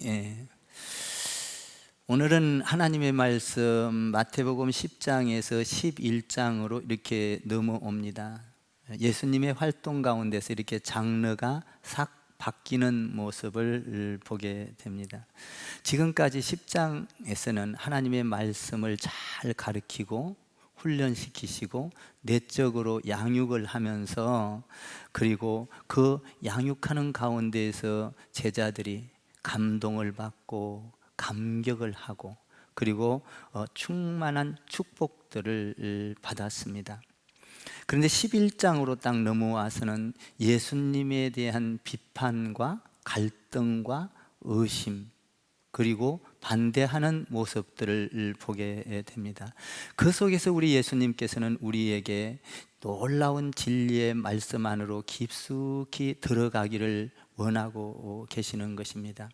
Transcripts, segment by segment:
예. 오늘은 하나님의 말씀 마태복음 10장에서 11장으로 이렇게 넘어옵니다. 예수님의 활동 가운데서 이렇게 장르가 싹 바뀌는 모습을 보게 됩니다. 지금까지 10장에서는 하나님의 말씀을 잘 가르치고 훈련시키시고 내적으로 양육을 하면서, 그리고 그 양육하는 가운데에서 제자들이 감동을 받고 감격을 하고, 그리고 충만한 축복들을 받았습니다. 그런데 11장으로 딱 넘어와서는 예수님에 대한 비판과 갈등과 의심, 그리고 반대하는 모습들을 보게 됩니다. 그 속에서 우리 예수님께서는 우리에게 놀라운 진리의 말씀 안으로 깊숙이 들어가기를 원하고 계시는 것입니다.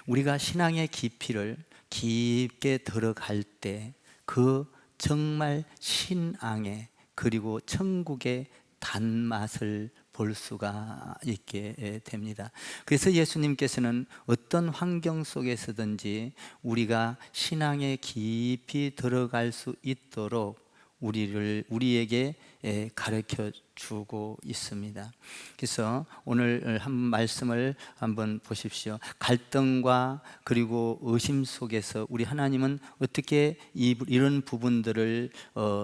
우리가 신앙의 깊이를 깊게 들어갈 때 그 정말 신앙의, 그리고 천국의 단맛을 볼 수가 있게 됩니다. 그래서 예수님께서는 어떤 환경 속에서든지 우리가 신앙에 깊이 들어갈 수 있도록 우리에게 가르쳐 주고 있습니다. 그래서 오늘 한 말씀을 한번 보십시오. 갈등과 그리고 의심 속에서 우리 하나님은 어떻게 이런 부분들을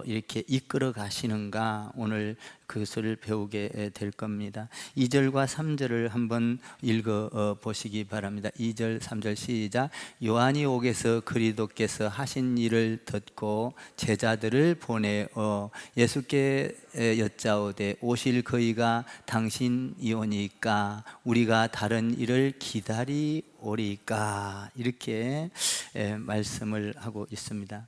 이렇게 이끌어 가시는가, 오늘 그것을 배우게 될 겁니다. 2절과 3절을 한번 읽어 보시기 바랍니다. 2절 3절 시작. 요한이 옥에서 그리스도께서 하신 일을 듣고 제자들을 보내어 예수께 여짜오되 오실 그이가 당신이오니까 우리가 다른 일을 기다리오리까, 이렇게 말씀을 하고 있습니다.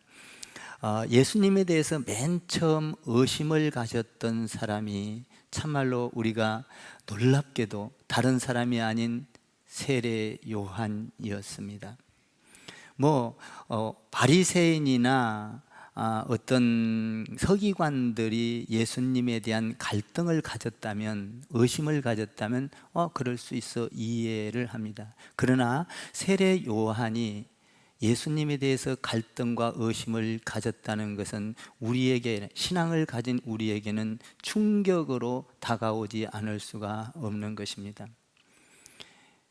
예수님에 대해서 맨 처음 의심을 가졌던 사람이 참말로 우리가 놀랍게도 다른 사람이 아닌 세례 요한이었습니다. 바리새인이나 어떤 서기관들이 예수님에 대한 갈등을 가졌다면, 의심을 가졌다면 그럴 수 있어 이해를 합니다. 그러나 세례 요한이 예수님에 대해서 갈등과 의심을 가졌다는 것은 우리에게, 신앙을 가진 우리에게는 충격으로 다가오지 않을 수가 없는 것입니다.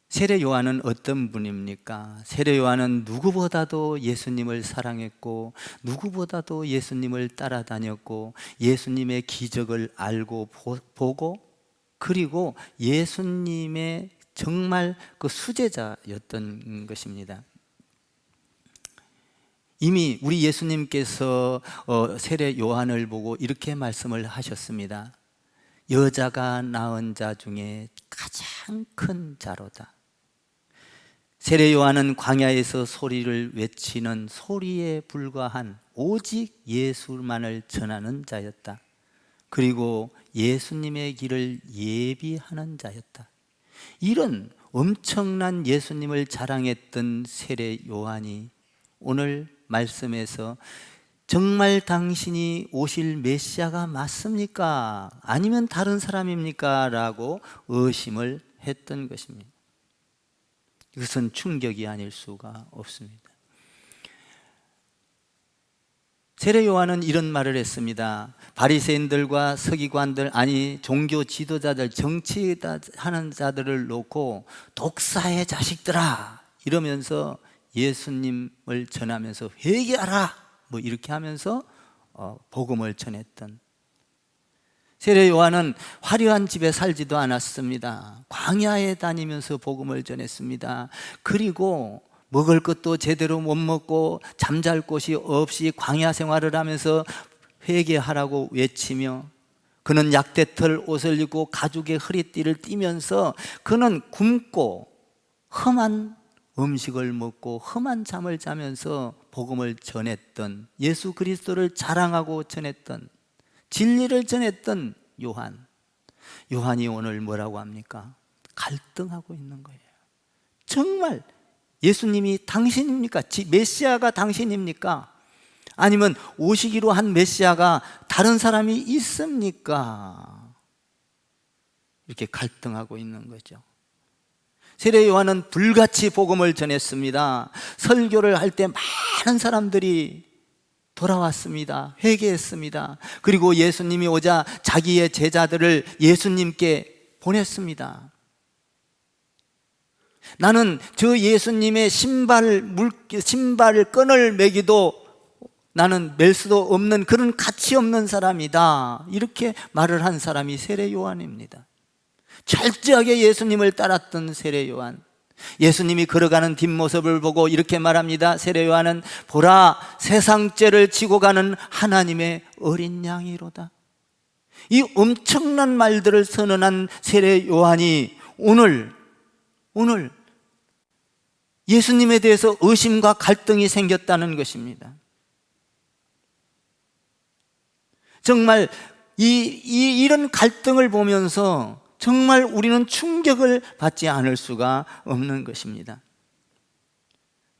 세례 요한은 어떤 분입니까? 세례 요한은 누구보다도 예수님을 사랑했고, 누구보다도 예수님을 따라다녔고, 예수님의 기적을 알고 보고, 그리고 예수님의 정말 그 수제자였던 것입니다. 이미 우리 예수님께서 세례 요한을 보고 이렇게 말씀을 하셨습니다. 여자가 낳은 자 중에 가장 큰 자로다. 세례 요한은 광야에서 소리를 외치는 소리에 불과한 오직 예수만을 전하는 자였다. 그리고 예수님의 길을 예비하는 자였다. 이런 엄청난 예수님을 자랑했던 세례 요한이 오늘 말씀에서 정말 당신이 오실 메시아가 맞습니까? 아니면 다른 사람입니까? 라고 의심을 했던 것입니다. 이것은 충격이 아닐 수가 없습니다. 세례 요한은 이런 말을 했습니다. 바리새인들과 서기관들, 아니 종교 지도자들, 정치하는 자들을 놓고 독사의 자식들아 이러면서 예수님을 전하면서 회개하라 이렇게 하면서 복음을 전했던, 세례 요한은 화려한 집에 살지도 않았습니다. 광야에 다니면서 복음을 전했습니다. 그리고 먹을 것도 제대로 못 먹고 잠잘 곳이 없이 광야 생활을 하면서 회개하라고 외치며, 그는 약대털 옷을 입고 가죽의 허리띠를 띠면서 그는 굶고 험한 음식을 먹고 험한 잠을 자면서 복음을 전했던, 예수 그리스도를 자랑하고 전했던, 진리를 전했던 요한이 오늘 뭐라고 합니까? 갈등하고 있는 거예요. 정말 예수님이 당신입니까? 메시아가 당신입니까? 아니면 오시기로 한 메시아가 다른 사람이 있습니까? 이렇게 갈등하고 있는 거죠. 세례 요한은 불같이 복음을 전했습니다. 설교를 할 때 많은 사람들이 돌아왔습니다. 회개했습니다. 그리고 예수님이 오자 자기의 제자들을 예수님께 보냈습니다. 나는 저 예수님의 신발 끈을 매기도 나는 맬 수도 없는 그런 가치 없는 사람이다, 이렇게 말을 한 사람이 세례 요한입니다. 철저하게 예수님을 따랐던 세례 요한. 예수님이 걸어가는 뒷모습을 보고 이렇게 말합니다. 세례 요한은 보라, 세상 죄를 지고 가는 하나님의 어린 양이로다. 이 엄청난 말들을 선언한 세례 요한이 오늘 예수님에 대해서 의심과 갈등이 생겼다는 것입니다. 정말 이런 갈등을 보면서 정말 우리는 충격을 받지 않을 수가 없는 것입니다.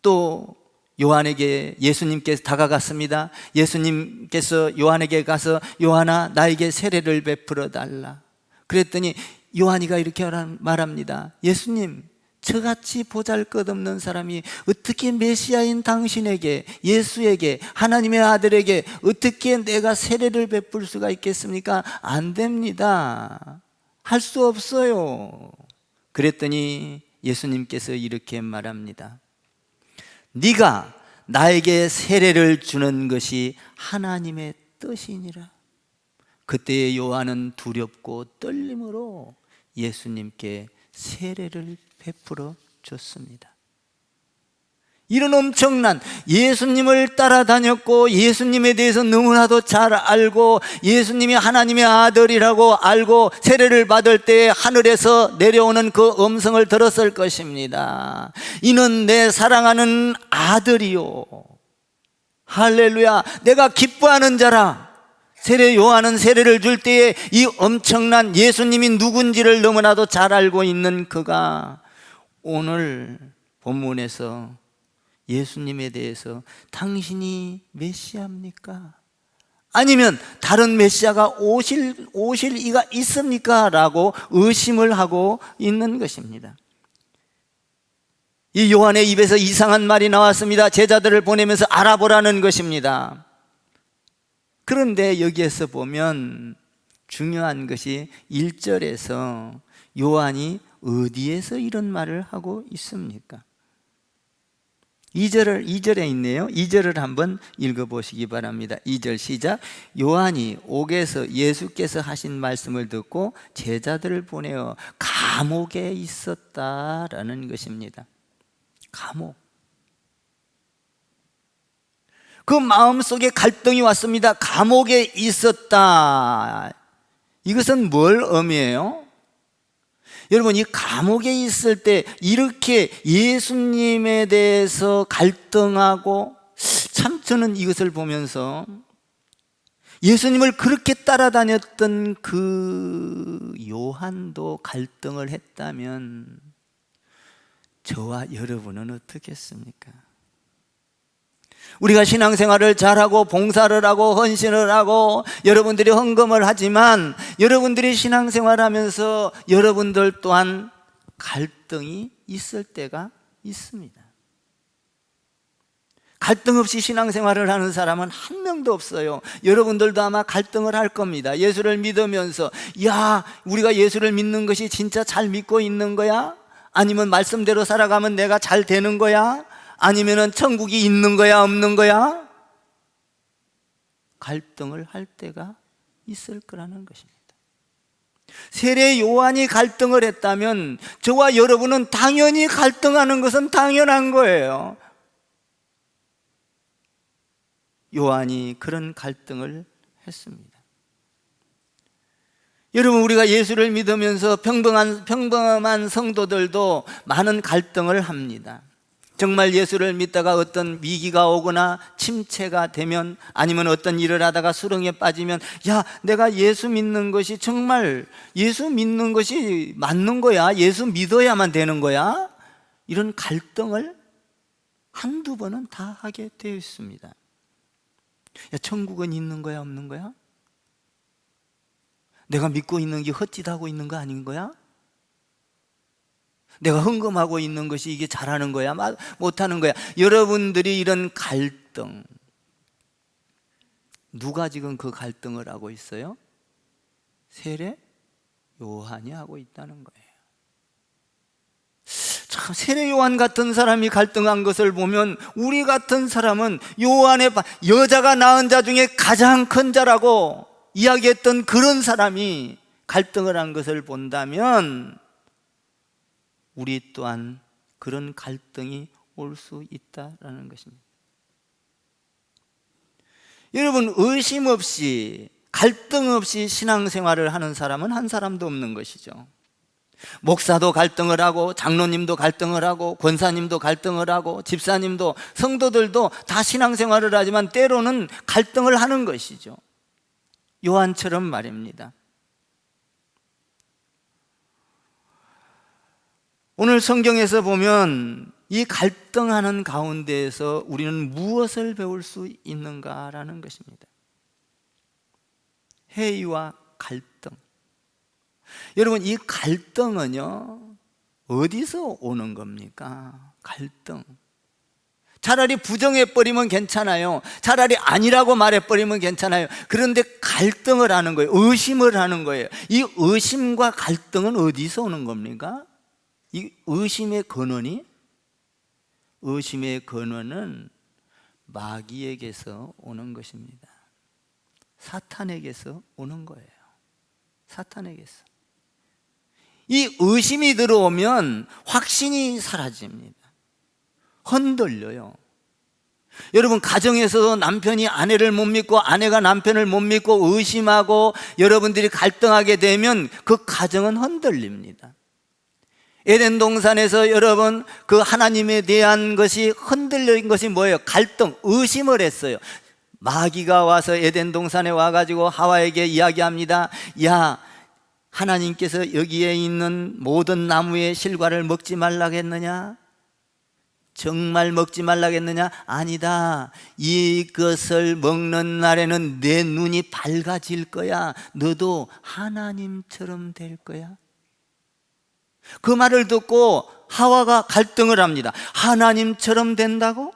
또 요한에게 예수님께서 다가갔습니다. 예수님께서 요한에게 가서 요한아, 나에게 세례를 베풀어 달라. 그랬더니 요한이가 이렇게 말합니다. 예수님, 저같이 보잘것없는 사람이 어떻게 메시아인 당신에게, 예수에게, 하나님의 아들에게 어떻게 내가 세례를 베풀 수가 있겠습니까? 안 됩니다. 할 수 없어요. 그랬더니 예수님께서 이렇게 말합니다. 네가 나에게 세례를 주는 것이 하나님의 뜻이니라. 그때 요한은 두렵고 떨림으로 예수님께 세례를 베풀어 줬습니다. 이런 엄청난, 예수님을 따라다녔고 예수님에 대해서 너무나도 잘 알고 예수님이 하나님의 아들이라고 알고 세례를 받을 때 하늘에서 내려오는 그 음성을 들었을 것입니다. 이는 내 사랑하는 아들이요, 할렐루야, 내가 기뻐하는 자라. 세례 요한은 세례를 줄 때에 이 엄청난 예수님이 누군지를 너무나도 잘 알고 있는 그가 오늘 본문에서 예수님에 대해서 당신이 메시아입니까? 아니면 다른 메시아가 오실 이가 있습니까? 라고 의심을 하고 있는 것입니다. 이 요한의 입에서 이상한 말이 나왔습니다. 제자들을 보내면서 알아보라는 것입니다. 그런데 여기에서 보면 중요한 것이 1절에서 요한이 어디에서 이런 말을 하고 있습니까? 2절에 있네요. 2절을 한번 읽어보시기 바랍니다. 2절 시작. 요한이 옥에서 예수께서 하신 말씀을 듣고 제자들을 보내어 감옥에 있었다라는 것입니다. 감옥. 그 마음속에 갈등이 왔습니다. 감옥에 있었다. 이것은 뭘 의미해요? 여러분, 이 감옥에 있을 때 이렇게 예수님에 대해서 갈등하고, 참 저는 이것을 보면서 예수님을 그렇게 따라다녔던 그 요한도 갈등을 했다면 저와 여러분은 어떻겠습니까? 우리가 신앙생활을 잘하고 봉사를 하고 헌신을 하고 여러분들이 헌금을 하지만 여러분들이 신앙생활하면서 여러분들 또한 갈등이 있을 때가 있습니다. 갈등 없이 신앙생활을 하는 사람은 한 명도 없어요. 여러분들도 아마 갈등을 할 겁니다. 예수를 믿으면서 야, 우리가 예수를 믿는 것이 진짜 잘 믿고 있는 거야? 아니면 말씀대로 살아가면 내가 잘 되는 거야? 아니면은 천국이 있는 거야, 없는 거야? 갈등을 할 때가 있을 거라는 것입니다. 세례 요한이 갈등을 했다면 저와 여러분은 당연히 갈등하는 것은 당연한 거예요. 요한이 그런 갈등을 했습니다. 여러분, 우리가 예수를 믿으면서 평범한 성도들도 많은 갈등을 합니다. 정말 예수를 믿다가 어떤 위기가 오거나 침체가 되면, 아니면 어떤 일을 하다가 수렁에 빠지면 야, 내가 예수 믿는 것이 정말 예수 믿는 것이 맞는 거야? 예수 믿어야만 되는 거야? 이런 갈등을 한두 번은 다 하게 되어 있습니다. 야, 천국은 있는 거야, 없는 거야? 내가 믿고 있는 게 헛짓하고 있는 거 아닌 거야? 내가 헌금하고 있는 것이 이게 잘하는 거야? 못하는 거야? 여러분들이 이런 갈등, 누가 지금 그 갈등을 하고 있어요? 세례 요한이 하고 있다는 거예요. 참, 세례 요한 같은 사람이 갈등한 것을 보면 우리 같은 사람은 요한의 여자가 낳은 자 중에 가장 큰 자라고 이야기했던 그런 사람이 갈등을 한 것을 본다면 우리 또한 그런 갈등이 올 수 있다라는 것입니다. 여러분, 의심 없이 갈등 없이 신앙생활을 하는 사람은 한 사람도 없는 것이죠. 목사도 갈등을 하고 장로님도 갈등을 하고 권사님도 갈등을 하고 집사님도 성도들도 다 신앙생활을 하지만 때로는 갈등을 하는 것이죠. 요한처럼 말입니다. 오늘 성경에서 보면 이 갈등하는 가운데에서 우리는 무엇을 배울 수 있는가라는 것입니다. 회의와 갈등. 여러분, 이 갈등은요, 어디서 오는 겁니까? 갈등. 차라리 부정해버리면 괜찮아요. 차라리 아니라고 말해버리면 괜찮아요. 그런데 갈등을 하는 거예요. 의심을 하는 거예요. 이 의심과 갈등은 어디서 오는 겁니까? 이 의심의 근원은 마귀에게서 오는 것입니다. 사탄에게서 오는 거예요. 사탄에게서. 이 의심이 들어오면 확신이 사라집니다. 흔들려요. 여러분, 가정에서도 남편이 아내를 못 믿고 아내가 남편을 못 믿고 의심하고 여러분들이 갈등하게 되면 그 가정은 흔들립니다. 에덴 동산에서 여러분, 그 하나님에 대한 것이 흔들린 것이 뭐예요? 갈등, 의심을 했어요. 마귀가 와서 에덴 동산에 와가지고 하와에게 이야기합니다. 야, 하나님께서 여기에 있는 모든 나무의 실과를 먹지 말라겠느냐? 정말 먹지 말라겠느냐? 아니다. 이것을 먹는 날에는 내 눈이 밝아질 거야. 너도 하나님처럼 될 거야. 그 말을 듣고 하와가 갈등을 합니다. 하나님처럼 된다고?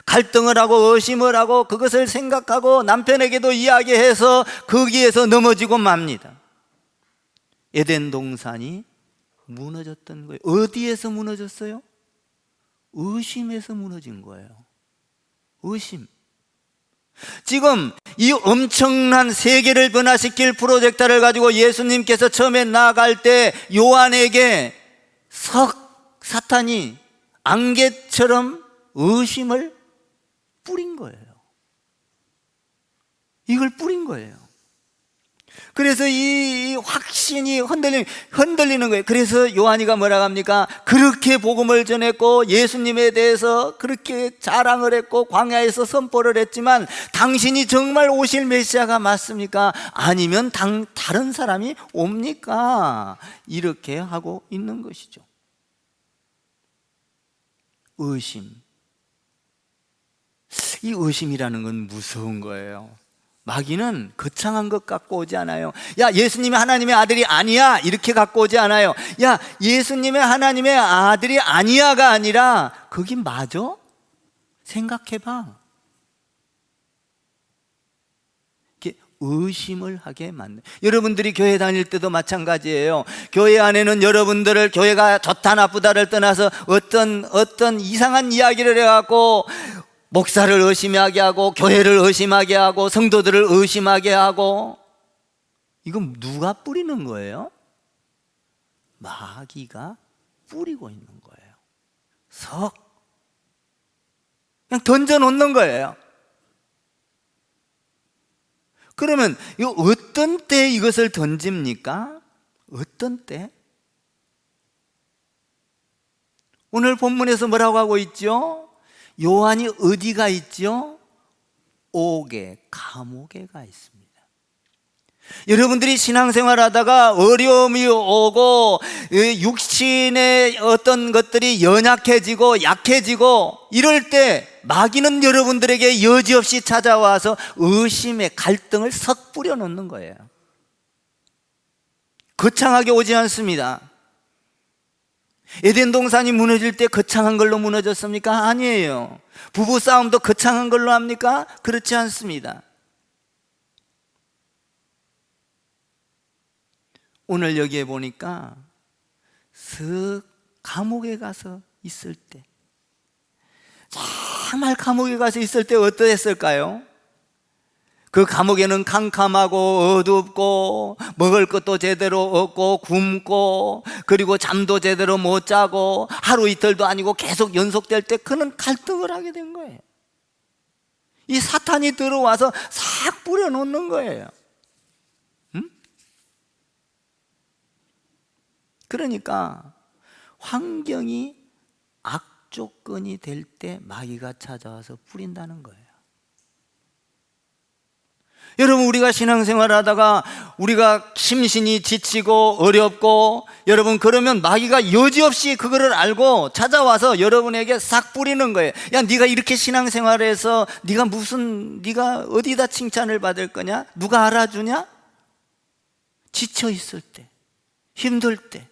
갈등을 하고 의심을 하고 그것을 생각하고 남편에게도 이야기해서 거기에서 넘어지고 맙니다. 에덴 동산이 무너졌던 거예요. 어디에서 무너졌어요? 의심에서 무너진 거예요. 의심. 지금 이 엄청난 세계를 변화시킬 프로젝트를 가지고 예수님께서 처음에 나아갈 때 요한에게 사탄이 안개처럼 의심을 뿌린 거예요. 이걸 뿌린 거예요. 그래서 이 확신이 흔들리는 거예요. 그래서 요한이가 뭐라고 합니까? 그렇게 복음을 전했고 예수님에 대해서 그렇게 자랑을 했고 광야에서 선포를 했지만 당신이 정말 오실 메시아가 맞습니까? 아니면 다른 사람이 옵니까? 이렇게 하고 있는 것이죠. 의심. 이 의심이라는 건 무서운 거예요. 마귀는 거창한 것 갖고 오지 않아요. 야, 예수님이 하나님의 아들이 아니야, 이렇게 갖고 오지 않아요. 야, 예수님의 하나님의 아들이 아니야가 아니라 거긴 맞아? 생각해봐. 이렇게 의심을 하게 만든. 여러분들이 교회 다닐 때도 마찬가지예요. 교회 안에는 여러분들을 교회가 좋다 나쁘다를 떠나서 어떤 이상한 이야기를 해갖고 목사를 의심하게 하고 교회를 의심하게 하고 성도들을 의심하게 하고, 이건 누가 뿌리는 거예요? 마귀가 뿌리고 있는 거예요. 그냥 던져놓는 거예요. 그러면 이거 어떤 때 이것을 던집니까? 어떤 때? 오늘 본문에서 뭐라고 하고 있죠? 요한이 어디가 있죠? 감옥에가 있습니다. 여러분들이 신앙생활 하다가 어려움이 오고 육신의 어떤 것들이 연약해지고 약해지고 이럴 때 마귀는 여러분들에게 여지없이 찾아와서 의심의 갈등을 석 뿌려놓는 거예요. 거창하게 오지 않습니다. 에덴 동산이 무너질 때 거창한 걸로 무너졌습니까? 아니에요. 부부 싸움도 거창한 걸로 합니까? 그렇지 않습니다. 오늘 여기에 보니까 슥 감옥에 가서 있을 때, 정말 감옥에 가서 있을 때 어떠했을까요? 그 감옥에는 캄캄하고 어둡고 먹을 것도 제대로 없고 굶고, 그리고 잠도 제대로 못 자고, 하루 이틀도 아니고 계속 연속될 때 그는 갈등을 하게 된 거예요. 이 사탄이 들어와서 싹 뿌려놓는 거예요. 그러니까 환경이 악조건이 될 때 마귀가 찾아와서 뿌린다는 거예요. 여러분, 우리가 신앙생활 하다가 우리가 심신이 지치고 어렵고, 여러분 그러면 마귀가 여지없이 그거를 알고 찾아와서 여러분에게 싹 뿌리는 거예요. 야, 네가 이렇게 신앙생활해서 네가 어디다 칭찬을 받을 거냐? 누가 알아주냐? 지쳐 있을 때, 힘들 때,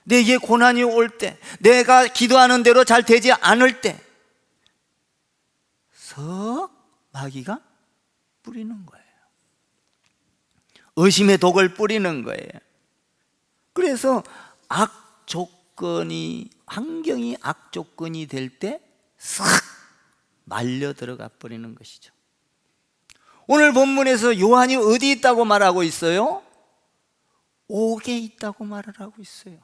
내게 고난이 올 때, 내가 기도하는 대로 잘 되지 않을 때 석 마귀가 뿌리는 거예요. 의심의 독을 뿌리는 거예요. 그래서 환경이 악조건이 될 때 싹 말려 들어가 버리는 것이죠. 오늘 본문에서 요한이 어디 있다고 말하고 있어요? 옥에 있다고 말을 하고 있어요.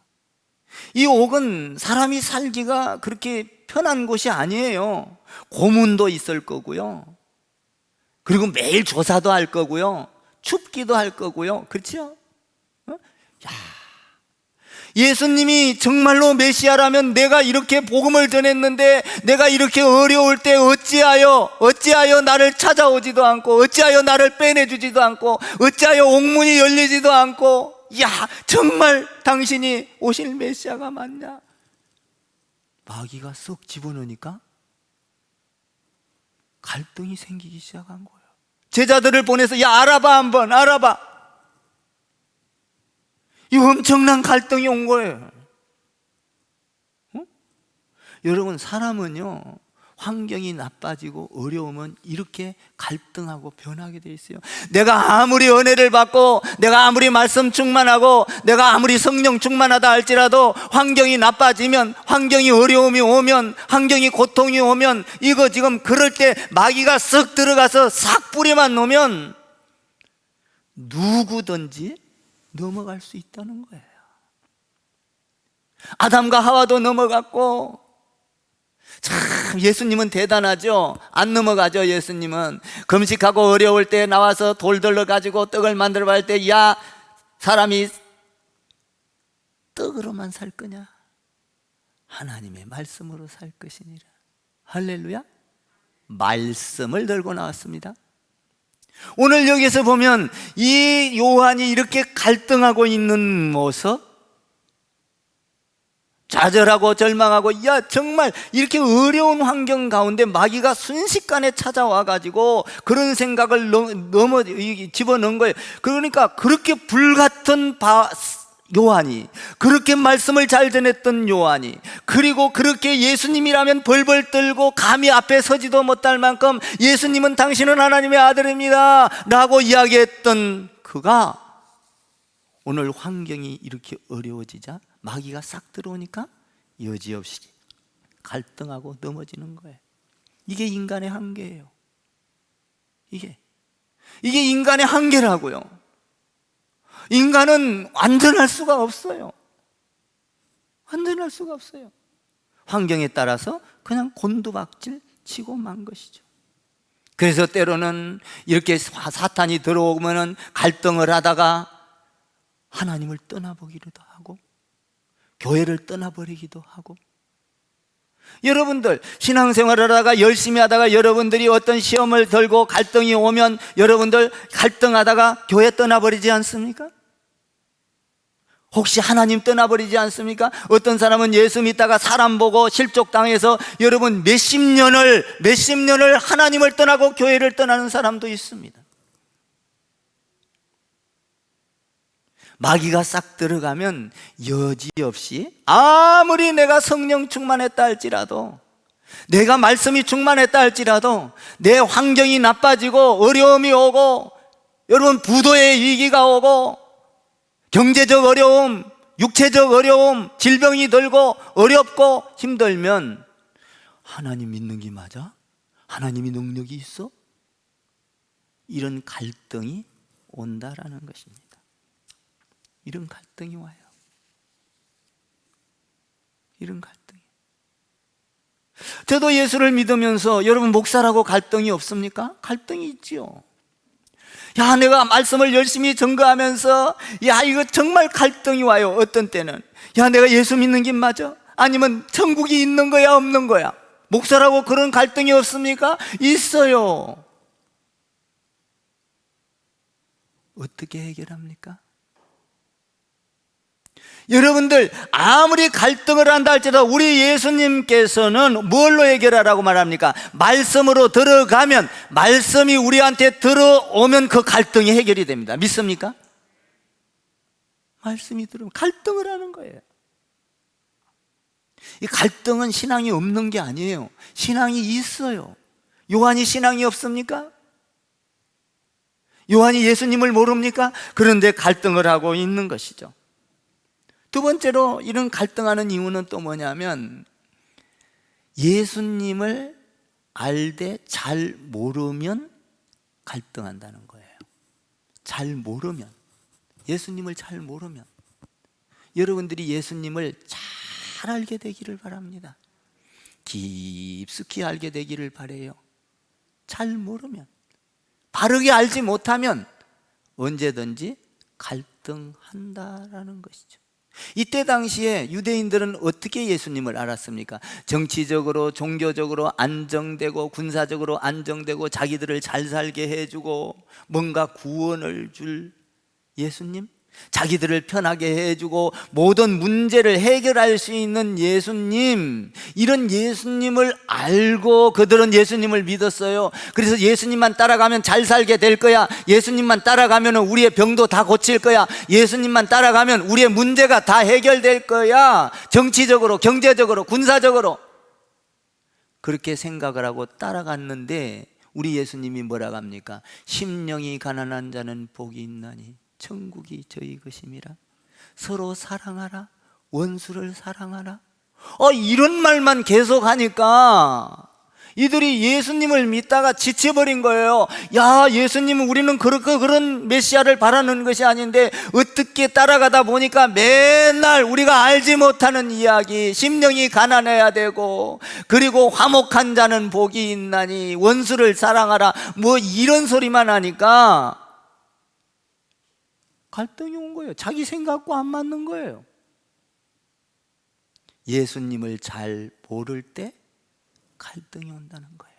이 옥은 사람이 살기가 그렇게 편한 곳이 아니에요. 고문도 있을 거고요, 그리고 매일 조사도 할 거고요, 춥기도 할 거고요. 그렇죠? 예수님이 정말로 메시아라면 내가 이렇게 복음을 전했는데, 내가 이렇게 어려울 때 어찌하여 나를 찾아오지도 않고, 어찌하여 나를 빼내주지도 않고, 어찌하여 옥문이 열리지도 않고, 정말 당신이 오실 메시아가 맞냐? 마귀가 쏙 집어넣으니까 갈등이 생기기 시작한 거예요. 제자들을 보내서 한번 알아봐. 이 엄청난 갈등이 온 거예요. 여러분, 사람은요, 환경이 나빠지고 어려우면 이렇게 갈등하고 변하게 돼 있어요. 내가 아무리 은혜를 받고, 내가 아무리 말씀 충만하고, 내가 아무리 성령 충만하다 할지라도 환경이 나빠지면, 환경이 어려움이 오면, 환경이 고통이 오면, 이거 지금 그럴 때 마귀가 쓱 들어가서 싹 뿌리만 놓으면 누구든지 넘어갈 수 있다는 거예요. 아담과 하와도 넘어갔고, 참 예수님은 대단하죠. 안 넘어가죠. 예수님은 금식하고 어려울 때 나와서 돌들러 가지고 떡을 만들어 갈 때, 사람이 떡으로만 살 거냐? 하나님의 말씀으로 살 것이니라. 할렐루야. 말씀을 들고 나왔습니다. 오늘 여기서 보면 이 요한이 이렇게 갈등하고 있는 모습, 좌절하고 절망하고, 정말 이렇게 어려운 환경 가운데 마귀가 순식간에 찾아와 가지고 그런 생각을 집어넣은 거예요. 그러니까 그렇게 불같은 요한이, 그렇게 말씀을 잘 전했던 요한이, 그리고 그렇게 예수님이라면 벌벌 떨고 감히 앞에 서지도 못할 만큼 예수님은 당신은 하나님의 아들입니다 라고 이야기했던 그가 오늘 환경이 이렇게 어려워지자 마귀가 싹 들어오니까 여지없이 갈등하고 넘어지는 거예요. 이게 인간의 한계예요. 이게 인간의 한계라고요. 인간은 완전할 수가 없어요. 완전할 수가 없어요. 환경에 따라서 그냥 곤두박질 치고 만 것이죠. 그래서 때로는 이렇게 사탄이 들어오면 갈등을 하다가 하나님을 떠나보기도 하고, 교회를 떠나버리기도 하고. 여러분들 신앙생활을 하다가 열심히 하다가 여러분들이 어떤 시험을 들고 갈등이 오면 여러분들 갈등하다가 교회 떠나버리지 않습니까? 혹시 하나님 떠나버리지 않습니까? 어떤 사람은 예수 믿다가 사람 보고 실족당해서 여러분 몇십 년을 하나님을 떠나고 교회를 떠나는 사람도 있습니다. 마귀가 싹 들어가면 여지없이 아무리 내가 성령 충만했다 할지라도, 내가 말씀이 충만했다 할지라도 내 환경이 나빠지고 어려움이 오고, 여러분 부도의 위기가 오고 경제적 어려움, 육체적 어려움, 질병이 들고 어렵고 힘들면 하나님 믿는 게 맞아? 하나님이 능력이 있어? 이런 갈등이 온다라는 것입니다. 이런 갈등이 와요. 이런 갈등이. 저도 예수를 믿으면서 여러분 목사라고 갈등이 없습니까? 갈등이 있지요. 야, 내가 말씀을 열심히 증거하면서 야, 이거 정말 갈등이 와요. 어떤 때는 야, 내가 예수 믿는 게 맞아? 아니면 천국이 있는 거야 없는 거야? 목사라고 그런 갈등이 없습니까? 있어요. 어떻게 해결합니까? 여러분들 아무리 갈등을 한다 할지라도 우리 예수님께서는 뭘로 해결하라고 말합니까? 말씀으로 들어가면, 말씀이 우리한테 들어오면 그 갈등이 해결이 됩니다. 믿습니까? 말씀이 들어오면 갈등을 하는 거예요. 이 갈등은 신앙이 없는 게 아니에요. 신앙이 있어요. 요한이 신앙이 없습니까? 요한이 예수님을 모릅니까? 그런데 갈등을 하고 있는 것이죠. 두 번째로 이런 갈등하는 이유는 또 뭐냐면, 예수님을 알되 잘 모르면 갈등한다는 거예요. 잘 모르면, 예수님을 잘 모르면. 여러분들이 예수님을 잘 알게 되기를 바랍니다. 깊숙이 알게 되기를 바라요. 잘 모르면, 바르게 알지 못하면 언제든지 갈등한다라는 것이죠. 이때 당시에 유대인들은 어떻게 예수님을 알았습니까? 정치적으로, 종교적으로 안정되고, 군사적으로 안정되고, 자기들을 잘 살게 해주고, 뭔가 구원을 줄 예수님, 자기들을 편하게 해주고 모든 문제를 해결할 수 있는 예수님, 이런 예수님을 알고 그들은 예수님을 믿었어요. 그래서 예수님만 따라가면 잘 살게 될 거야, 예수님만 따라가면 우리의 병도 다 고칠 거야, 예수님만 따라가면 우리의 문제가 다 해결될 거야, 정치적으로, 경제적으로, 군사적으로. 그렇게 생각을 하고 따라갔는데 우리 예수님이 뭐라고 합니까? 심령이 가난한 자는 복이 있나니 천국이 저희 것임이라. 서로 사랑하라, 원수를 사랑하라. 이런 말만 계속 하니까 이들이 예수님을 믿다가 지쳐버린 거예요. 야, 예수님은 우리는 그런 메시아를 바라는 것이 아닌데 어떻게 따라가다 보니까 맨날 우리가 알지 못하는 이야기, 심령이 가난해야 되고, 그리고 화목한 자는 복이 있나니 원수를 사랑하라, 뭐 이런 소리만 하니까 갈등이 온 거예요. 자기 생각과 안 맞는 거예요. 예수님을 잘 모를 때 갈등이 온다는 거예요.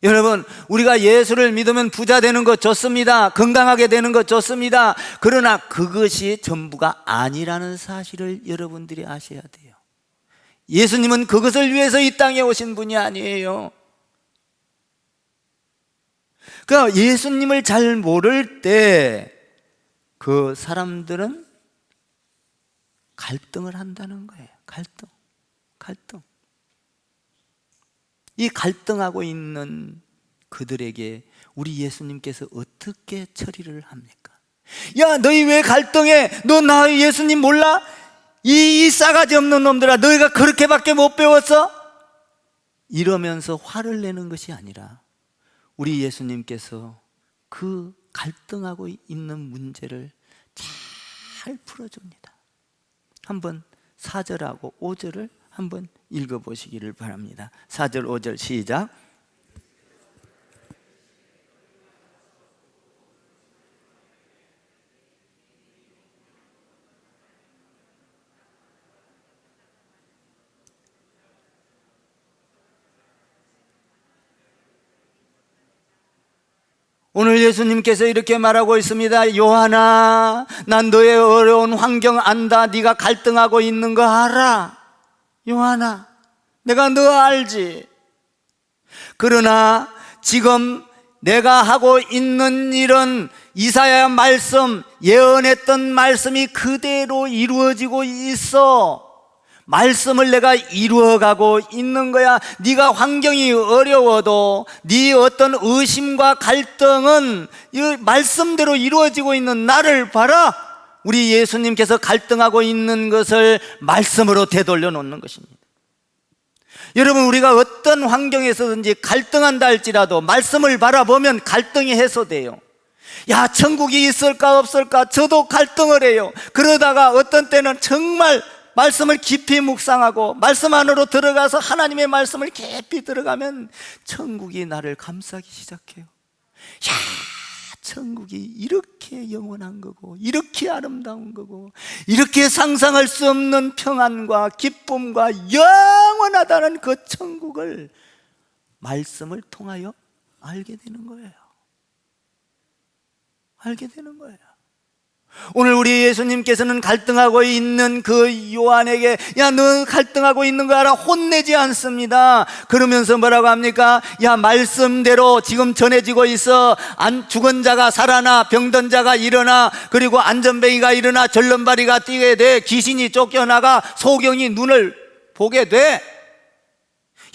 여러분, 우리가 예수를 믿으면 부자 되는 것 좋습니다. 건강하게 되는 것 좋습니다. 그러나 그것이 전부가 아니라는 사실을 여러분들이 아셔야 돼요. 예수님은 그것을 위해서 이 땅에 오신 분이 아니에요. 그러니까 예수님을 잘 모를 때 그 사람들은 갈등을 한다는 거예요. 갈등. 이 갈등하고 있는 그들에게 우리 예수님께서 어떻게 처리를 합니까? 야, 너희 왜 갈등해? 너 나 예수님 몰라? 이 싸가지 없는 놈들아, 너희가 그렇게밖에 못 배웠어? 이러면서 화를 내는 것이 아니라 우리 예수님께서 그 갈등하고 있는 문제를 잘 풀어줍니다. 한번 4절하고 5절을 한번 읽어보시기를 바랍니다. 4절 5절 시작. 오늘 예수님께서 이렇게 말하고 있습니다. 요한아, 난 너의 어려운 환경 안다. 네가 갈등하고 있는 거 알아. 요한아, 내가 너 알지. 그러나 지금 내가 하고 있는 일은 이사야 말씀, 예언했던 말씀이 그대로 이루어지고 있어. 말씀을 내가 이루어가고 있는 거야. 네가 환경이 어려워도 네 어떤 의심과 갈등은 이 말씀대로 이루어지고 있는 나를 봐라. 우리 예수님께서 갈등하고 있는 것을 말씀으로 되돌려 놓는 것입니다. 여러분, 우리가 어떤 환경에서든지 갈등한다 할지라도 말씀을 바라보면 갈등이 해소돼요. 야, 천국이 있을까 없을까 저도 갈등을 해요. 그러다가 어떤 때는 정말 말씀을 깊이 묵상하고 말씀 안으로 들어가서 하나님의 말씀을 깊이 들어가면 천국이 나를 감싸기 시작해요. 야, 천국이 이렇게 영원한 거고 이렇게 아름다운 거고 이렇게 상상할 수 없는 평안과 기쁨과 영원하다는 그 천국을 말씀을 통하여 알게 되는 거예요. 알게 되는 거예요. 오늘 우리 예수님께서는 갈등하고 있는 그 요한에게 야, 너 갈등하고 있는 거 알아? 혼내지 않습니다. 그러면서 뭐라고 합니까? 야, 말씀대로 지금 전해지고 있어. 죽은 자가 살아나, 병든 자가 일어나, 그리고 안전뱅이가 일어나, 절름발이가 뛰게 돼, 귀신이 쫓겨나가, 소경이 눈을 보게 돼.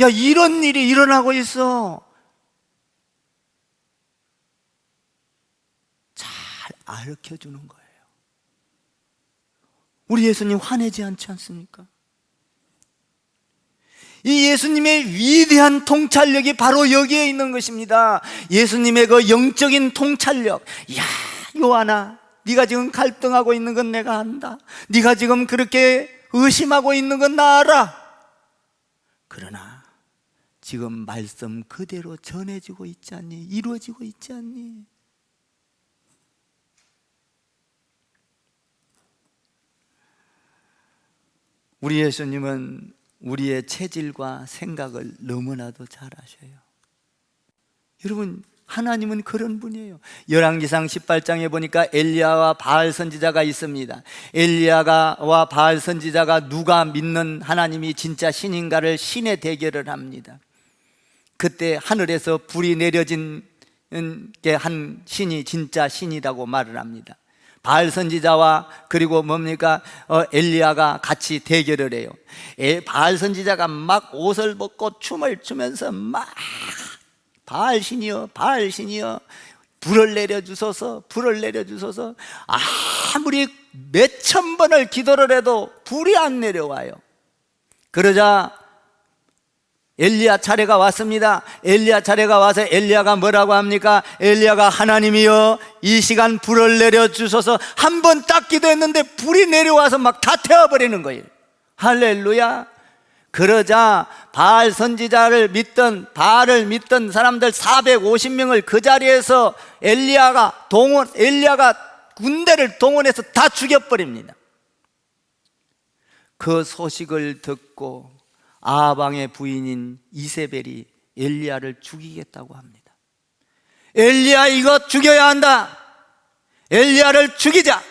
야, 이런 일이 일어나고 있어. 잘 가르쳐주는 거예요. 우리 예수님 화내지 않지 않습니까? 이 예수님의 위대한 통찰력이 바로 여기에 있는 것입니다. 예수님의 그 영적인 통찰력. 야, 요한아, 네가 지금 갈등하고 있는 건 내가 안다. 네가 지금 그렇게 의심하고 있는 건 나 알아. 그러나 지금 말씀 그대로 전해지고 있지 않니? 이루어지고 있지 않니? 우리 예수님은 우리의 체질과 생각을 너무나도 잘 아셔요. 여러분, 하나님은 그런 분이에요. 열왕기상 18장에 보니까 엘리야와 바알 선지자가 있습니다. 엘리야와 바알 선지자가 누가 믿는 하나님이 진짜 신인가를 신의 대결을 합니다. 그때 하늘에서 불이 내려진 게 한 신이 진짜 신이라고 말을 합니다. 바알 선지자와 그리고 뭡니까? 엘리야가 같이 대결을 해요. 바알 선지자가 막 옷을 벗고 춤을 추면서 막 바알 신이여, 바알 신이여, 불을 내려주소서, 불을 내려주소서. 아무리 몇천 번을 기도를 해도 불이 안 내려와요. 그러자 엘리야 차례가 왔습니다. 엘리야 차례가 와서 엘리야가 뭐라고 합니까? 엘리야가 하나님이여, 이 시간 불을 내려주소서. 한 번 딱 기도했는데 불이 내려와서 막 다 태워버리는 거예요. 할렐루야. 그러자 바알 선지자를 믿던, 바알을 믿던 사람들 450명을 그 자리에서 엘리야가 군대를 동원해서 다 죽여버립니다. 그 소식을 듣고 아방의 부인인 이세벨이 엘리야를 죽이겠다고 합니다. 엘리야, 이거 죽여야 한다. 엘리야를 죽이자.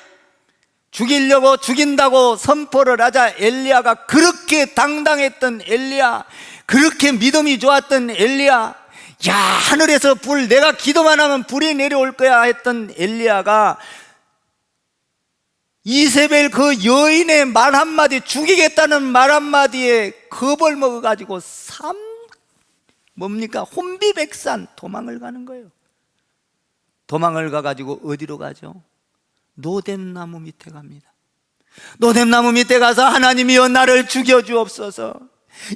죽이려고 죽인다고 선포를 하자 엘리야가, 그렇게 당당했던 엘리야, 그렇게 믿음이 좋았던 엘리야, 야, 하늘에서 불, 내가 기도만 하면 불이 내려올 거야 했던 엘리야가 이세벨 그 여인의 말 한마디, 죽이겠다는 말 한마디에 겁을 먹어가지고 혼비백산 도망을 가는 거예요. 도망을 가가지고 어디로 가죠? 노뎀나무 밑에 갑니다. 노뎀나무 밑에 가서 하나님이여, 나를 죽여주옵소서.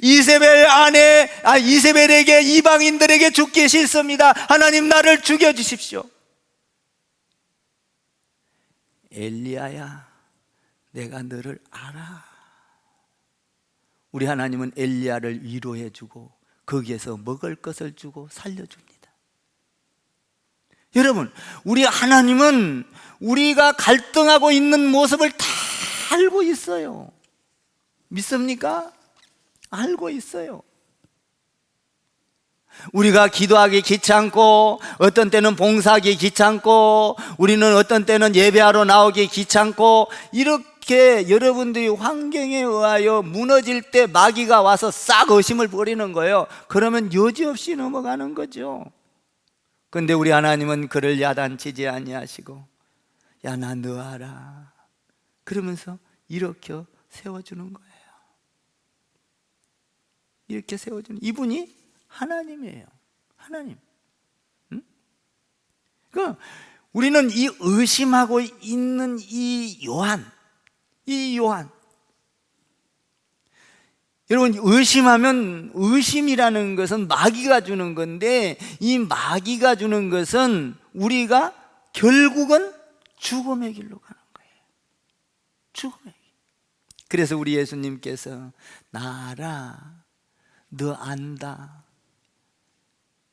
이세벨에게, 이방인들에게 죽기 싫습니다. 하나님, 나를 죽여주십시오. 엘리야야, 내가 너를 알아. 우리 하나님은 엘리야를 위로해주고 거기에서 먹을 것을 주고 살려줍니다. 여러분, 우리 하나님은 우리가 갈등하고 있는 모습을 다 알고 있어요. 믿습니까? 알고 있어요. 우리가 기도하기 귀찮고, 어떤 때는 봉사하기 귀찮고, 우리는 어떤 때는 예배하러 나오기 귀찮고, 이렇게 여러분들이 환경에 의하여 무너질 때 마귀가 와서 싹 의심을 버리는 거예요. 그러면 여지없이 넘어가는 거죠. 근데 우리 하나님은 그를 야단치지 아니하시고 야, 나 너 알아 그러면서 일으켜 세워주는 거예요. 이렇게 세워주는 이분이 하나님이에요. 하나님. 응? 그러니까 우리는 이 의심하고 있는 이 요한 여러분, 의심이라는 것은 마귀가 주는 건데, 이 마귀가 주는 것은 우리가 결국은 죽음의 길로 가는 거예요. 죽음의 길. 그래서 우리 예수님께서 나 알아, 너 안다,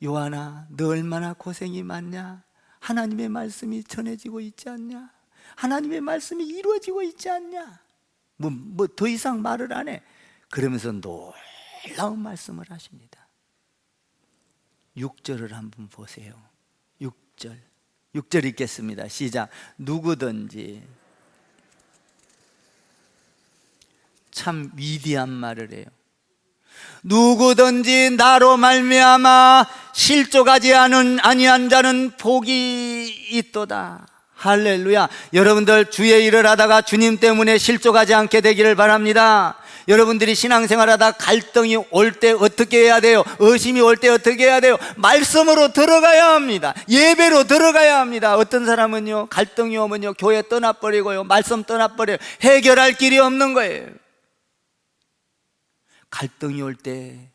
요한아 너 얼마나 고생이 많냐, 하나님의 말씀이 전해지고 있지 않냐, 하나님의 말씀이 이루어지고 있지 않냐, 뭐 더 이상 말을 안 해. 그러면서 놀라운 말씀을 하십니다. 6절을 한번 보세요. 6절 읽겠습니다. 시작. 누구든지, 참 위대한 말을 해요. 누구든지 나로 말미암아 실족하지 아니한 자는 복이 있도다. 할렐루야. 여러분들 주의 일을 하다가 주님 때문에 실족하지 않게 되기를 바랍니다. 여러분들이 신앙생활하다 갈등이 올 때 어떻게 해야 돼요? 의심이 올 때 어떻게 해야 돼요? 말씀으로 들어가야 합니다. 예배로 들어가야 합니다. 어떤 사람은요, 갈등이 오면요, 교회 떠나버리고요, 말씀 떠나버려요. 해결할 길이 없는 거예요. 갈등이 올 때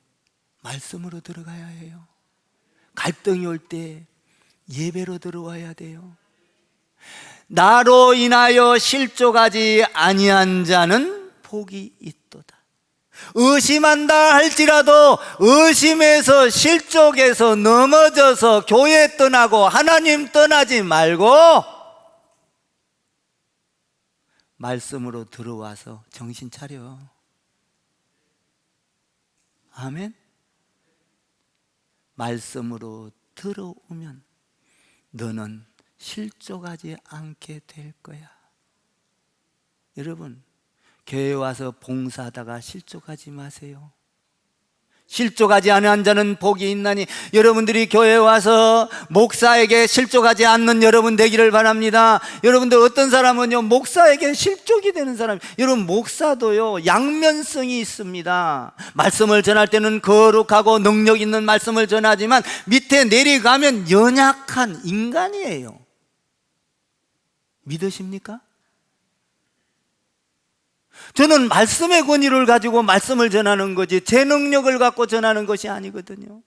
말씀으로 들어가야 해요. 갈등이 올 때 예배로 들어와야 돼요. 나로 인하여 실족하지 아니한 자는 복이 있도다. 의심한다 할지라도 의심에서 실족해서 넘어져서 교회 떠나고 하나님 떠나지 말고 말씀으로 들어와서 정신 차려. 아멘. 말씀으로 들어오면 너는 실족하지 않게 될 거야. 여러분, 교회 와서 봉사하다가 실족하지 마세요. 실족하지 않은 자는 복이 있나니. 여러분들이 교회에 와서 목사에게 실족하지 않는 여러분 되기를 바랍니다. 여러분들 어떤 사람은요, 목사에게 실족이 되는 사람. 여러분, 목사도요 양면성이 있습니다. 말씀을 전할 때는 거룩하고 능력 있는 말씀을 전하지만 밑에 내려가면 연약한 인간이에요. 믿으십니까? 저는 말씀의 권위를 가지고 말씀을 전하는 거지 제 능력을 갖고 전하는 것이 아니거든요.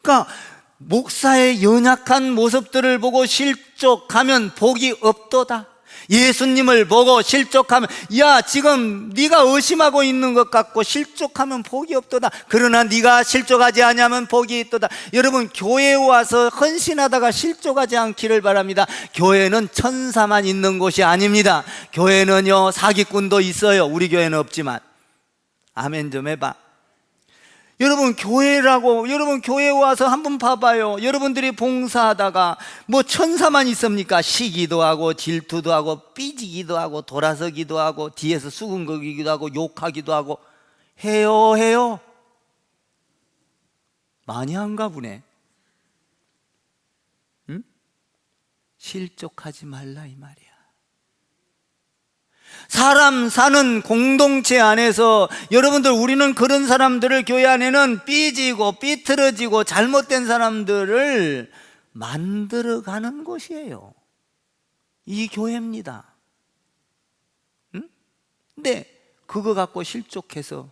그러니까 목사의 연약한 모습들을 보고 실족하면 복이 없도다. 예수님을 보고 실족하면, 야, 지금 네가 의심하고 있는 것 같고 실족하면 복이 없도다. 그러나 네가 실족하지 아니하면 복이 있도다. 여러분, 교회에 와서 헌신하다가 실족하지 않기를 바랍니다. 교회는 천사만 있는 곳이 아닙니다. 교회는요 사기꾼도 있어요. 우리 교회는 없지만. 아멘 좀 해봐. 여러분, 여러분 교회에 와서 한번 봐봐요. 여러분들이 봉사하다가 뭐 천사만 있습니까? 시기도 하고 질투도 하고 삐지기도 하고 돌아서기도 하고 뒤에서 수근거리기도 하고 욕하기도 하고 해요. 많이 한가 보네. 응? 실족하지 말라 이 말이야. 사람 사는 공동체 안에서 여러분들, 우리는 그런 사람들을, 교회 안에는 삐지고 삐뚤어지고 잘못된 사람들을 만들어가는 곳이에요. 이 교회입니다. 응? 근데 그거 갖고 실족해서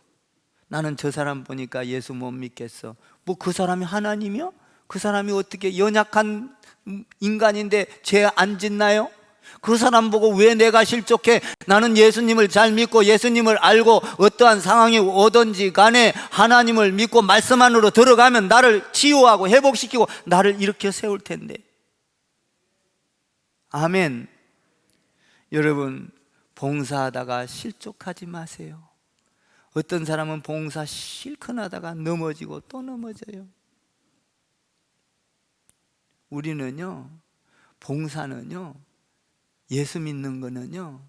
나는 저 사람 보니까 예수 못 믿겠어. 뭐 그 사람이 하나님이요? 그 사람이 어떻게 연약한 인간인데 죄 안 짓나요? 그 사람 보고 왜 내가 실족해? 나는 예수님을 잘 믿고 예수님을 알고 어떠한 상황이 오든지 간에 하나님을 믿고 말씀 안으로 들어가면 나를 치유하고 회복시키고 나를 일으켜 세울 텐데. 아멘. 여러분, 봉사하다가 실족하지 마세요. 어떤 사람은 봉사 실컷 하다가 넘어지고 또 넘어져요. 우리는요, 봉사는요, 예수 믿는 거는요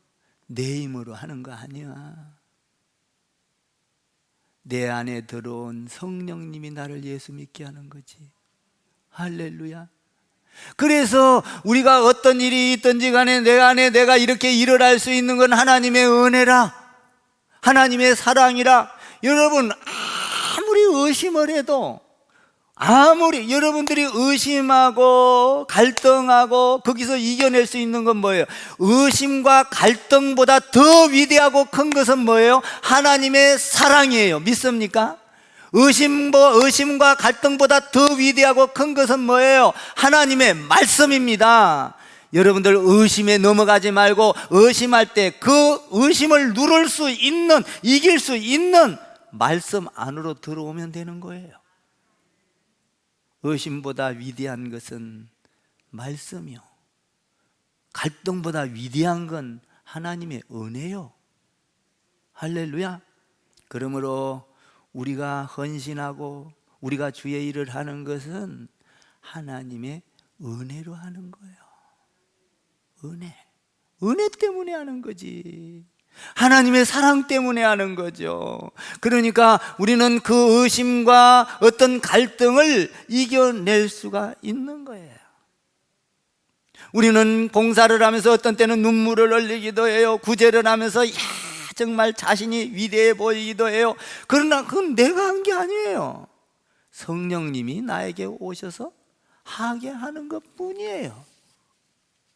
내 힘으로 하는 거 아니야. 내 안에 들어온 성령님이 나를 예수 믿게 하는 거지. 할렐루야. 그래서 우리가 어떤 일이 있든지 간에 내 안에 내가 이렇게 일을 할 수 있는 건 하나님의 은혜라, 하나님의 사랑이라. 여러분, 아무리 의심을 해도, 아무리 여러분들이 의심하고 갈등하고 거기서 이겨낼 수 있는 건 뭐예요? 의심과 갈등보다 더 위대하고 큰 것은 뭐예요? 하나님의 사랑이에요. 믿습니까? 의심과 갈등보다 더 위대하고 큰 것은 뭐예요? 하나님의 말씀입니다. 여러분들 의심에 넘어가지 말고 의심할 때 그 의심을 누를 수 있는, 이길 수 있는 말씀 안으로 들어오면 되는 거예요. 의심보다 위대한 것은 말씀이요, 갈등보다 위대한 건 하나님의 은혜요. 할렐루야. 그러므로 우리가 헌신하고 우리가 주의 일을 하는 것은 하나님의 은혜로 하는 거예요. 은혜 때문에 하는 거지. 하나님의 사랑 때문에 하는 거죠. 그러니까 우리는 그 의심과 어떤 갈등을 이겨낼 수가 있는 거예요. 우리는 봉사를 하면서 어떤 때는 눈물을 흘리기도 해요. 구제를 하면서 정말 자신이 위대해 보이기도 해요. 그러나 그건 내가 한 게 아니에요. 성령님이 나에게 오셔서 하게 하는 것 뿐이에요.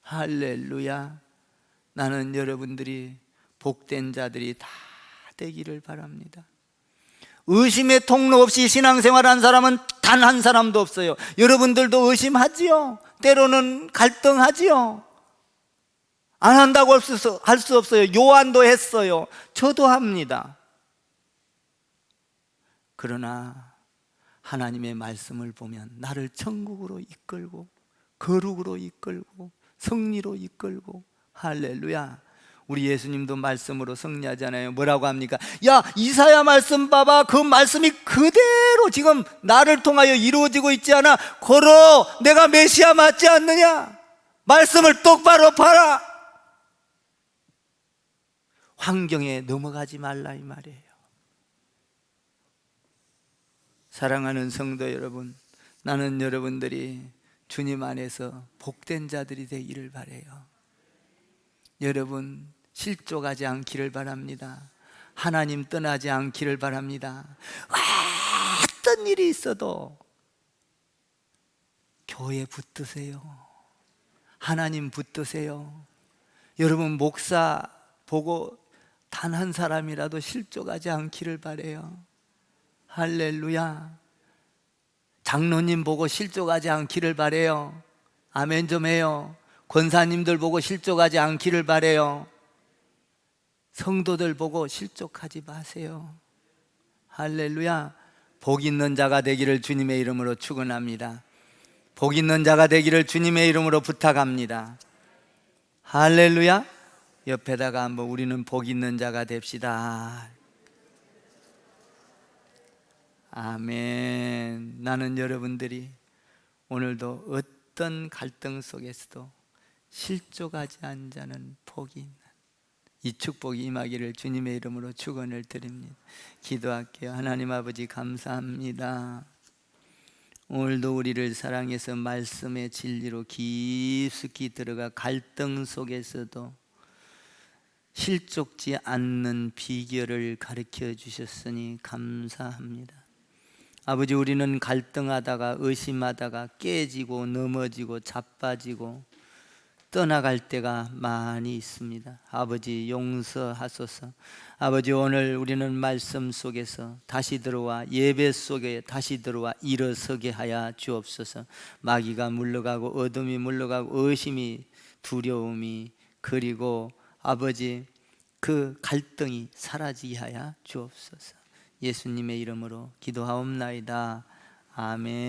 할렐루야. 나는 여러분들이 복된 자들이 다 되기를 바랍니다. 의심의 통로 없이 신앙생활한 사람은 단 한 사람도 없어요. 여러분들도 의심하지요. 때로는 갈등하지요. 안 한다고 할 수 없어요. 요한도 했어요. 저도 합니다. 그러나 하나님의 말씀을 보면 나를 천국으로 이끌고 거룩으로 이끌고 승리로 이끌고, 할렐루야. 우리 예수님도 말씀으로 승리하잖아요. 뭐라고 합니까? 야, 이사야 말씀 봐봐. 그 말씀이 그대로 지금 나를 통하여 이루어지고 있지 않아? 걸어, 내가 메시아 맞지 않느냐? 말씀을 똑바로 봐라. 환경에 넘어가지 말라 이 말이에요. 사랑하는 성도 여러분, 나는 여러분들이 주님 안에서 복된 자들이 되기를 바라요. 여러분, 실족하지 않기를 바랍니다. 하나님 떠나지 않기를 바랍니다. 어떤 일이 있어도 교회 붙드세요. 하나님 붙드세요. 여러분, 목사 보고 단 한 사람이라도 실족하지 않기를 바라요. 할렐루야. 장로님 보고 실족하지 않기를 바라요. 아멘 좀 해요. 권사님들 보고 실족하지 않기를 바라요. 성도들 보고 실족하지 마세요. 할렐루야. 복 있는 자가 되기를 주님의 이름으로 축원합니다. 복 있는 자가 되기를 주님의 이름으로 부탁합니다. 할렐루야. 옆에다가 한번 우리는 복 있는 자가 됩시다. 아멘. 나는 여러분들이 오늘도 어떤 갈등 속에서도 실족하지 않은 자는 복이 있는 이 축복이 임하기를 주님의 이름으로 축원을 드립니다. 기도할게요. 하나님 아버지, 감사합니다. 오늘도 우리를 사랑해서 말씀의 진리로 깊숙이 들어가 갈등 속에서도 실족지 않는 비결을 가르쳐 주셨으니 감사합니다. 아버지, 우리는 갈등하다가 의심하다가 깨지고 넘어지고 자빠지고 떠나갈 때가 많이 있습니다. 아버지, 용서하소서. 아버지, 오늘 우리는 말씀 속에서 다시 들어와 예배 속에 다시 들어와 일어서게 하여 주옵소서. 마귀가 물러가고 어둠이 물러가고 의심이 두려움이 그리고 아버지 그 갈등이 사라지게 하여 주옵소서. 예수님의 이름으로 기도하옵나이다. 아멘.